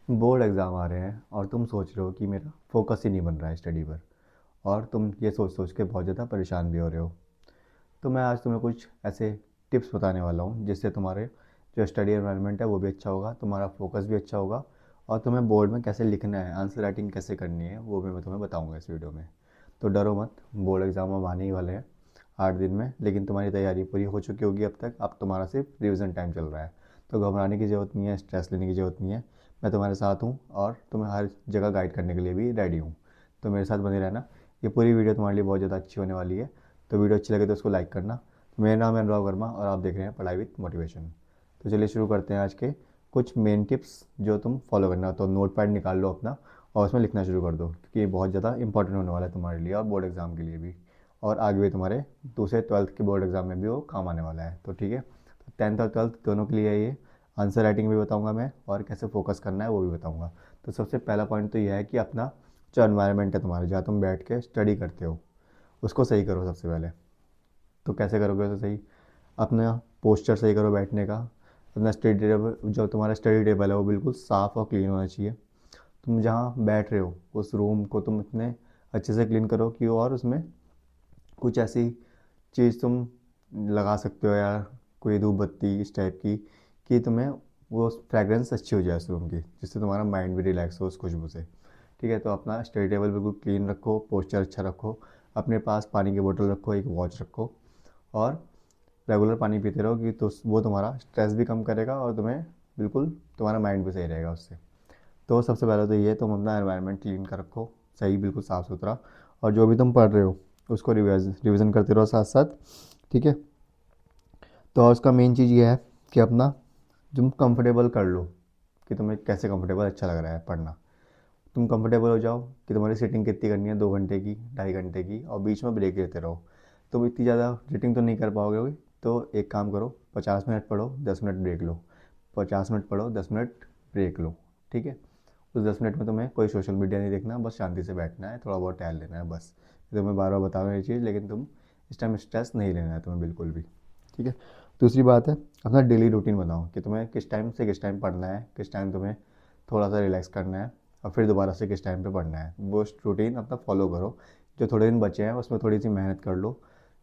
Board exam आ रहे हैं और तुम सोच रहे हो कि मेरा फोकस ही नहीं बन रहा है स्टडी पर। और तुम ये सोच सोच के बहुत ज़्यादा परेशान भी हो रहे हो। तो मैं आज तुम्हें कुछ ऐसे टिप्स बताने वाला हूँ जिससे तुम्हारे जो स्टडी एनवायरनमेंट है वो भी अच्छा होगा, तुम्हारा फोकस भी अच्छा होगा। और तुम्हें बोर्ड में कैसे लिखना है, आंसर राइटिंग कैसे करनी है, वो भी मैं तुम्हें बताऊँगा इस वीडियो में। तो डरो मत, बोर्ड एग्ज़ाम अब आने ही वाले हैं 8 दिन में, लेकिन तुम्हारी तैयारी पूरी हो चुकी होगी अब तक। अब तुम्हारा सिर्फ रिविज़न टाइम चल रहा है। तो घबराने की ज़रूरत नहीं है, स्ट्रेस लेने की ज़रूरत नहीं है। मैं तुम्हारे साथ हूँ और तुम्हें हर जगह गाइड करने के लिए भी रेडी हूँ। तो मेरे साथ बने रहना। ये पूरी वीडियो तुम्हारे लिए बहुत ज़्यादा अच्छी होने वाली है। तो वीडियो अच्छी लगे तो उसको लाइक करना। तो मेरा नाम है अनुराग वर्मा और आप देख रहे हैं पढ़ाई विद मोटिवेशन। तो चलिए शुरू करते हैं आज के कुछ मेन टिप्स जो तुम फॉलो करना। तो नोट पैड निकाल लो अपना और उसमें लिखना शुरू कर दो, क्योंकि ये बहुत ज़्यादा इंपॉर्टेंट होने वाला है तुम्हारे लिए और बोर्ड एग्ज़ाम के लिए भी। और आगे भी तुम्हारे दूसरे 12th के बोर्ड एग्ज़ाम में भी वो काम आने वाला है। तो ठीक है, तो 10th और 12th दोनों के लिए है ये। आंसर राइटिंग भी बताऊंगा मैं और कैसे फोकस करना है वो भी बताऊंगा। तो सबसे पहला पॉइंट तो यह है कि अपना जो एनवायरनमेंट है तुम्हारा, जहाँ तुम बैठ के स्टडी करते हो, उसको सही करो सबसे पहले। तो कैसे करोगे तो सही, अपना पोस्चर सही करो बैठने का। अपना स्टडी टेबल, जो तुम्हारा स्टडी टेबल है वो बिल्कुल साफ़ और क्लीन होना चाहिए। तुम जहाँ बैठ रहे हो उस रूम को तुम इतने अच्छे से क्लीन करो कि और उसमें कुछ ऐसी चीज़ तुम लगा सकते हो या कोई धूप बत्ती इस टाइप की, कि तुम्हें वो फ्रेगरेंस अच्छी हो जाए उस रूम की, जिससे तुम्हारा माइंड भी रिलैक्स हो उस खुशबू से। ठीक है, तो अपना स्टडी टेबल बिल्कुल क्लीन रखो, पोस्चर अच्छा रखो, अपने पास पानी की बोतल रखो, एक वॉच रखो और रेगुलर पानी पीते रहो, कि तो वो तुम्हारा स्ट्रेस भी कम करेगा और तुम्हें बिल्कुल तुम्हारा माइंड भी सही रहेगा उससे। तो सबसे पहले तो ये, तुम अपना एनवायरनमेंट क्लीन कर रखो, सही बिल्कुल साफ़ सुथरा। और जो भी तुम पढ़ रहे हो उसको रिविज़न करते रहो साथ साथ। ठीक है, तो और उसका मेन चीज़ ये है कि अपना तुम कंफर्टेबल कर लो, कि तुम्हें कैसे कंफर्टेबल अच्छा लग रहा है पढ़ना। तुम कंफर्टेबल हो जाओ कि तुम्हारी सीटिंग कितनी करनी है, 2 घंटे की, 2.5 घंटे की, और बीच में ब्रेक लेते रहो। तुम इतनी ज़्यादा सीटिंग तो नहीं कर पाओगे, तो एक काम करो, 50 मिनट पढ़ो, 10 मिनट ब्रेक लो। 50 मिनट पढ़ो, 10 मिनट ब्रेक लो। ठीक है, उस 10 मिनट में तुम्हें कोई सोशल मीडिया नहीं देखना, बस शांति से बैठना है, थोड़ा बहुत टहल लेना है बस। ये तुम्हें बार बार बता रहा हूँ ये चीज़, लेकिन तुम इस टाइम स्ट्रेस नहीं लेना है तुम्हें बिल्कुल भी। ठीक है, दूसरी बात है, अपना डेली रूटीन बनाओ कि तुम्हें किस टाइम से किस टाइम पढ़ना है, किस टाइम तुम्हें थोड़ा सा रिलैक्स करना है, और फिर दोबारा से किस टाइम पे पढ़ना है। वो रूटीन अपना फॉलो करो। जो थोड़े दिन बचे हैं उसमें थोड़ी सी मेहनत कर लो,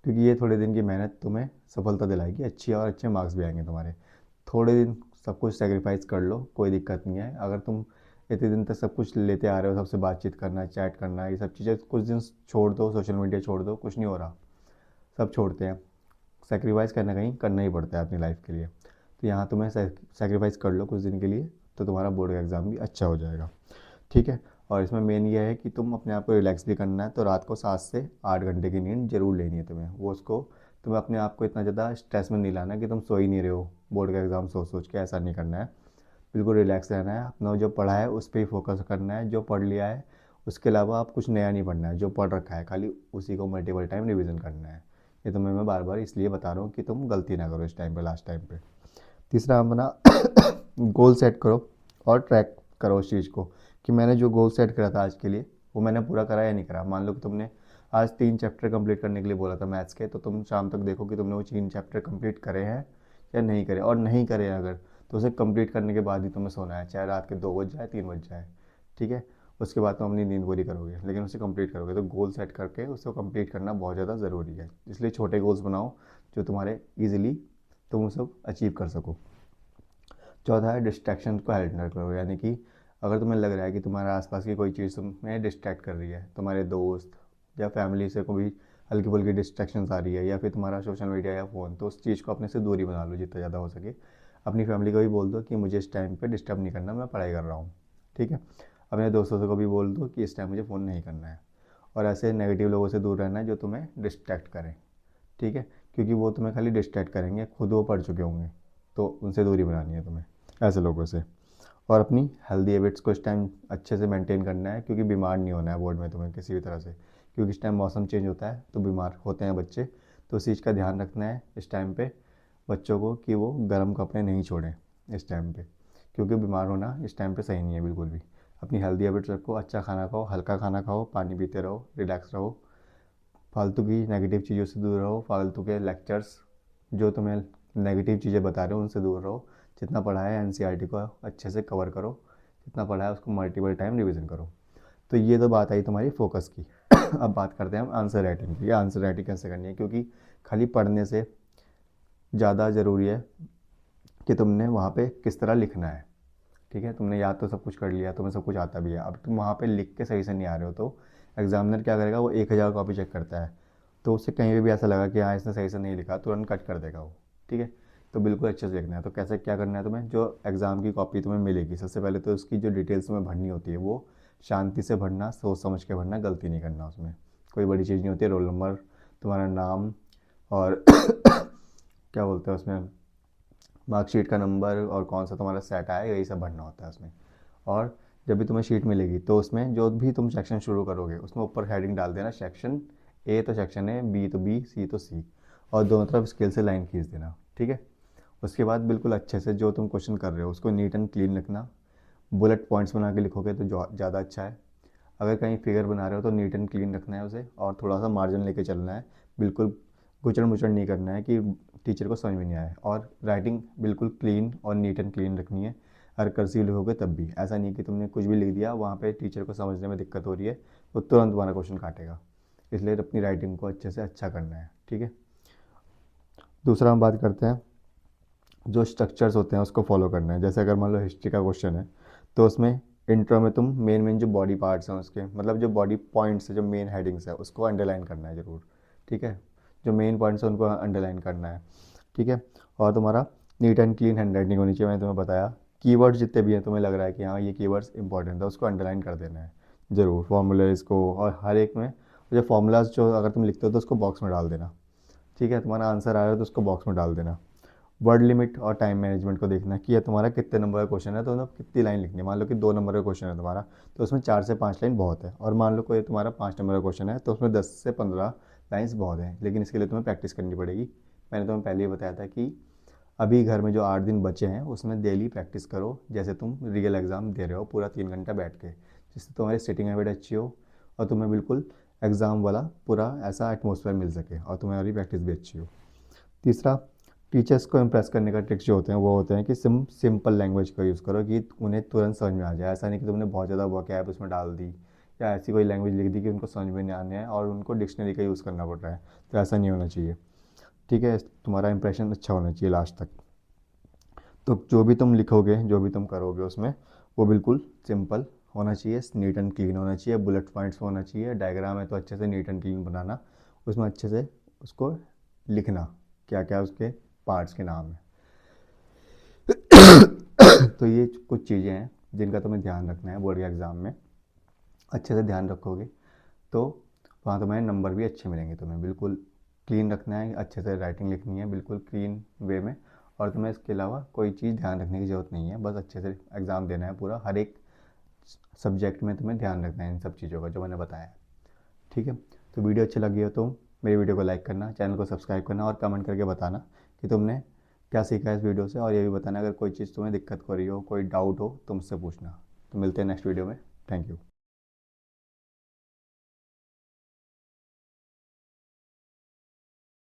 क्योंकि ये थोड़े दिन की मेहनत तुम्हें सफलता दिलाएगी, अच्छी और अच्छे मार्क्स भी आएंगे तुम्हारे। थोड़े दिन सब कुछ सेक्रीफाइस कर लो, कोई दिक्कत नहीं है। अगर तुम इतने दिन तक सब कुछ लेते आ रहे हो, सबसे बातचीत करना, चैट करना, ये सब चीज़ें कुछ दिन छोड़ दो, सोशल मीडिया छोड़ दो, कुछ नहीं हो रहा, सब छोड़ते हैं। सेक्रीफाइस करना कहीं करना ही पड़ता है अपनी लाइफ के लिए। तो यहाँ तुम्हें सेक्रीफाइस कर लो कुछ दिन के लिए, तो तुम्हारा बोर्ड का एग्ज़ाम भी अच्छा हो जाएगा। ठीक है, और इसमें मेन ये है कि तुम अपने आप को रिलैक्स भी करना है। तो रात को 7 से 8 घंटे की नींद जरूर लेनी है तुम्हें। वो उसको तुम्हें अपने आप को इतना ज़्यादा स्ट्रेस में नहीं लाना कि तुम सो ही नहीं रहे हो बोर्ड का एग्ज़ाम सोच सोच के, ऐसा नहीं करना है। बिल्कुल रिलैक्स रहना है, अपना जो पढ़ा है उस पर ही फोकस करना है, जो पढ़ लिया है उसके अलावा आप कुछ नया नहीं पढ़ना है। जो पढ़ रखा है खाली उसी को मल्टीपल टाइम रिवीजन करना है। ये तुम्हें मैं बार बार इसलिए बता रहा हूँ कि तुम गलती ना करो इस टाइम पे, लास्ट टाइम पे। तीसरा, अपना गोल सेट करो और ट्रैक करो उस चीज़ को, कि मैंने जो गोल सेट करा था आज के लिए वो मैंने पूरा करा या नहीं करा। मान लो कि तुमने आज 3 चैप्टर कंप्लीट करने के लिए बोला था मैथ्स के, तो तुम शाम तक देखो कि तुमने वो 3 चैप्टर कंप्लीट करे हैं या नहीं करे। और नहीं करे अगर, तो उसे कंप्लीट करने के बाद ही तुम्हें सोना है, चाहे रात के 2 बज जाए, 3 बज जाए। ठीक है, उसके बाद तुम अपनी नींद पूरी करोगे, लेकिन उसे कंप्लीट करोगे। तो गोल सेट करके उसको कंप्लीट करना बहुत ज़्यादा ज़रूरी है, इसलिए छोटे गोल्स बनाओ जो तुम्हारे ईजिली तुम उसे अचीव कर सको। चौथा है, डिस्ट्रैक्शन को हैंडल करो, यानी कि अगर तुम्हें लग रहा है कि तुम्हारे आसपास की कोई चीज़ तुम्हें डिस्ट्रैक्ट कर रही है, तुम्हारे दोस्त या फैमिली से कोई हल्की फुल्की डिस्ट्रैक्शंस आ रही है, या फिर तुम्हारा सोशल मीडिया या फ़ोन, तो उस चीज़ को अपने से दूरी बना लो जितना ज़्यादा हो सके। अपनी फैमिली को भी बोल दो कि मुझे इस टाइम पे डिस्टर्ब नहीं करना, मैं पढ़ाई कर रहा हूँ। ठीक है, अपने दोस्तों से को भी बोल दो कि इस टाइम मुझे फ़ोन नहीं करना है। और ऐसे नेगेटिव लोगों से दूर रहना है जो तुम्हें डिस्ट्रैक्ट करें। ठीक है, क्योंकि वो तुम्हें खाली डिस्ट्रैक्ट करेंगे, खुद वो पढ़ चुके होंगे, तो उनसे दूरी बनानी है तुम्हें ऐसे लोगों से। और अपनी हेल्दी हैबिट्स को इस टाइम अच्छे से मेंटेन करना है, क्योंकि बीमार नहीं होना है बोर्ड में तुम्हें किसी भी तरह से, क्योंकि इस टाइम मौसम चेंज होता है तो बीमार होते हैं बच्चे। तो उस चीज़ का ध्यान रखना है इस टाइम पे बच्चों को, कि वो गर्म कपड़े नहीं छोड़ें इस टाइम पे, क्योंकि बीमार होना इस टाइम पे सही नहीं है बिल्कुल भी। अपनी हेल्दी हैबिट्स रखो, अच्छा खाना खाओ, हल्का खाना खाओ, पानी पीते रहो, रिलैक्स रहो, फालतू की नेगेटिव चीज़ों से दूर रहो, फालतू के लेक्चर्स जो तुम्हें नेगेटिव चीज़ें बता रहे हो उनसे दूर रहो। जितना पढ़ा है एनसीईआरटी को अच्छे से कवर करो, जितना पढ़ा है उसको मल्टीपल टाइम रिवीजन करो। तो ये तो बात आई तुम्हारी फोकस की। अब बात करते हैं हम आंसर राइटिंग की। आंसर राइटिंग कैसे करनी है, क्योंकि खाली पढ़ने से ज़्यादा ज़रूरी है कि तुमने वहाँ पे किस तरह लिखना है। ठीक है, तुमने याद तो सब कुछ कर लिया, तुम्हें सब कुछ आता भी है, अब तुम वहाँ पे लिख के सही से नहीं आ रहे हो, तो एग्जामिनर क्या करेगा, वो 1000 कॉपी चेक करता है। तो उससे कहीं भी ऐसा लगा कि हाँ इसने सही से नहीं लिखा, तुरंत कट कर देगा वो। ठीक है, तो बिल्कुल अच्छे से लिखना है। तो कैसे क्या करना है तुम्हें, जो एग्ज़ाम की कॉपी तुम्हें मिलेगी, सबसे पहले तो उसकी जो डिटेल्स तुम्हें भरनी होती है वो शांति से भरना, सोच समझ के भरना, गलती नहीं करना उसमें। कोई बड़ी चीज़ नहीं होती है, रोल नंबर, तुम्हारा नाम, और क्या बोलते हैं उसमें, मार्कशीट का नंबर और कौन सा तुम्हारा सेट आया, यही सब भरना होता है उसमें। और जब भी तुम्हें शीट मिलेगी तो उसमें जो भी तुम सेक्शन शुरू करोगे उसमें ऊपर हेडिंग डाल देना, सेक्शन ए तो सेक्शन ए, बी तो बी, सी तो सी, और दोनों तरफ स्केल से लाइन खींच देना। ठीक है, उसके बाद बिल्कुल अच्छे से जो तुम क्वेश्चन कर रहे हो उसको नीट एंड क्लीन रखना। बुलेट पॉइंट्स बना के लिखोगे तो ज़्यादा अच्छा है। अगर कहीं फिगर बना रहे हो तो नीट एंड क्लीन रखना है उसे, और थोड़ा सा मार्जिन लेके चलना है। बिल्कुल गुचड़ मुचड़ नहीं करना है कि टीचर को समझ में नहीं आए। और राइटिंग बिल्कुल क्लीन और नीट एंड क्लीन रखनी है। अगर कर्सिव लिखोगे तब भी ऐसा नहीं कि तुमने कुछ भी लिख दिया, वहाँ पे टीचर को समझने में दिक्कत हो रही है तो तुरंत तुम्हारा क्वेश्चन काटेगा। इसलिए अपनी राइटिंग को अच्छे से अच्छा करना है। ठीक है, दूसरा हम बात करते हैं जो स्ट्रक्चर्स होते हैं उसको फॉलो करना है। जैसे अगर मान लो हिस्ट्री का क्वेश्चन है तो उसमें इंट्रो में तुम मेन मेन जो बॉडी पार्ट्स हैं उसके, मतलब जो बॉडी पॉइंट्स है, जो मेन हेडिंग्स है उसको अंडरलाइन करना है ज़रूर। ठीक है, जो मेन पॉइंट्स हैं उनको अंडरलाइन करना है। ठीक है, और तुम्हारा neat and clean hand writing होनी चाहिए। मैंने तुम्हें बताया कीवर्ड्स जितने भी हैं, तुम्हें लग रहा है कि हाँ ये कीवर्ड्स इंपॉर्टेंट है, उसको अंडरलाइन कर देना है ज़रूर, फार्मूलाज को। और हर एक में जो फार्मूलाज जो अगर तुम लिखते हो तो उसको बॉक्स में डाल देना। ठीक है, तुम्हारा आंसर आ रहा है तो उसको बॉक्स में डाल देना। वर्ड लिमिट और टाइम मैनेजमेंट को देखना कि ये तुम्हारा कितने नंबर का क्वेश्चन है, तो मतलब कितनी लाइन लिखनी है। मान लो कि 2 नंबर का क्वेश्चन है तुम्हारा, तो उसमें 4 से 5 लाइन बहुत है। और मान लो कोई तुम्हारा 5 नंबर का क्वेश्चन है तो उसमें 10 से 15 लाइन्स बहुत हैं, लेकिन इसके लिए तुम्हें प्रैक्टिस करनी पड़ेगी। मैंने तुम्हें पहले ही बताया था कि अभी घर में जो 8 दिन बचे हैं उसमें डेली प्रैक्टिस करो, जैसे तुम रियल एग्ज़ाम दे रहे हो पूरा 3 घंटा बैठ के, जिससे तुम्हारी सिटिंग हैबिट अच्छी हो और तुम्हें बिल्कुल एग्ज़ाम वाला पूरा ऐसा एटमोसफेयर मिल सके और तुम्हारी प्रैक्टिस भी अच्छी हो। तीसरा, टीचर्स को इम्प्रेस करने का ट्रिक्स जो होते हैं वो होते हैं कि सिंपल लैंग्वेज का यूज़ करो कि उन्हें तुरंत समझ में आ जाए। ऐसा नहीं कि तुमने बहुत ज़्यादा वोकैब उसमें डाल दी या ऐसी कोई लैंग्वेज लिख दी कि उनको समझ में नहीं आने है और उनको डिक्शनरी का यूज़ करना पड़ रहा है, तो ऐसा नहीं होना चाहिए। ठीक है, तुम्हारा इंप्रेशन अच्छा होना चाहिए लास्ट तक। तो जो भी तुम लिखोगे, जो भी तुम करोगे उसमें, वो बिल्कुल सिंपल होना चाहिए, नीट एंड क्लीन होना चाहिए, बुलेट पॉइंट्स होना चाहिए। डायग्राम है तो अच्छे से नीट एंड क्लीन बनाना, उसमें अच्छे से उसको लिखना, क्या क्या उसके पार्ट्स के नाम है। तो ये कुछ चीज़ें हैं जिनका तुम्हें ध्यान रखना है बोर्ड के एग्ज़ाम में। अच्छे से ध्यान रखोगे तो वहाँ तुम्हें नंबर भी अच्छे मिलेंगे। तुम्हें बिल्कुल क्लीन रखना है, अच्छे से राइटिंग लिखनी है बिल्कुल क्लीन वे में। और तुम्हें इसके अलावा कोई चीज़ ध्यान रखने की ज़रूरत नहीं है, बस अच्छे से एग्ज़ाम देना है पूरा। हर एक सब्जेक्ट में तुम्हें ध्यान रखना है इन सब चीज़ों का जो मैंने बताया है। ठीक है, तो वीडियो अच्छी लगी हो तो मेरी वीडियो को लाइक करना, चैनल को सब्सक्राइब करना और कमेंट करके बताना कि तुमने क्या सीखा है इस वीडियो से। और ये भी बताना अगर कोई चीज़ तुम्हें दिक्कत हो रही हो, कोई डाउट हो तो मुझसे पूछना। तो मिलते हैं नेक्स्ट वीडियो में। Thank you.